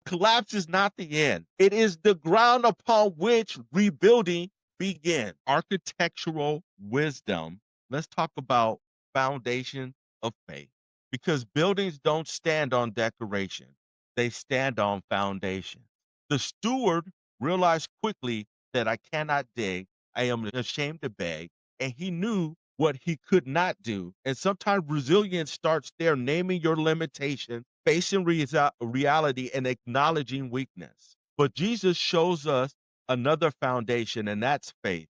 collapse is not the end. It is the ground upon which rebuilding begins. Architectural wisdom. Let's talk about foundation of faith. Because buildings don't stand on decoration, they stand on foundation. The steward realized quickly that I cannot dig, I am ashamed to beg, and he knew what he could not do. And sometimes resilience starts there, naming your limitation, facing reality, and acknowledging weakness. But Jesus shows us another foundation, and that's faith.